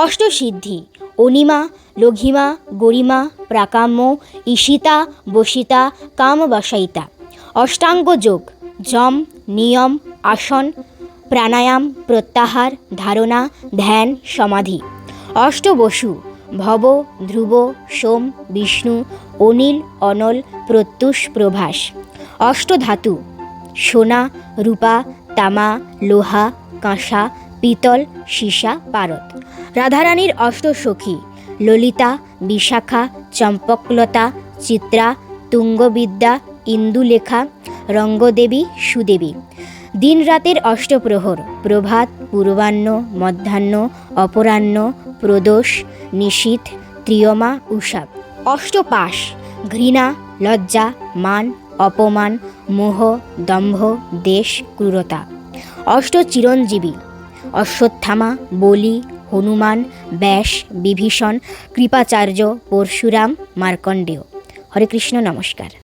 অষ্টসিদ্ধি অনিমা লঘিমা গরিমা প্রাকাম্য ঈশিতা বসিতা কামবশয়িতা। অষ্টাঙ্গ যোগ যম নিয়ম আসন প্রাণায়াম প্রত্যাহার ধারণা ধ্যান সমাধি। অষ্টবসু ভব ধ্রুব সোম বিষ্ণু অনিল অনল প্রত্যুষ প্রভাস। অষ্টধাতু সোনা রূপা তামা লোহা কাঁসা পিতল সীসা পারদ। রাধারানীর অষ্টসখী ললিতা বিশাখা চম্পকলতা চিত্রা তুঙ্গবিদ্যা ইন্দুলেখা রঙ্গদেবী সুদেবী। দিন রাতের অষ্টপ্রহর প্রভাত পূর্বাহ্ন মধ্যাহ্ন অপরাহ্ন প্রদোষ নিশীথ ত্রিয়মা উষা। অষ্টপাশ ঘৃণা লজ্জা মান অপমান মোহ দম্ভ দেশ ক্রূরতা। অষ্টচিরঞ্জীবী অশ্বত্থামা বলি হনুমান ব্যাস বিভীষণ কৃপাচার্য পরশুরাম মার্কণ্ডেয়। হরে কৃষ্ণ, নমস্কার।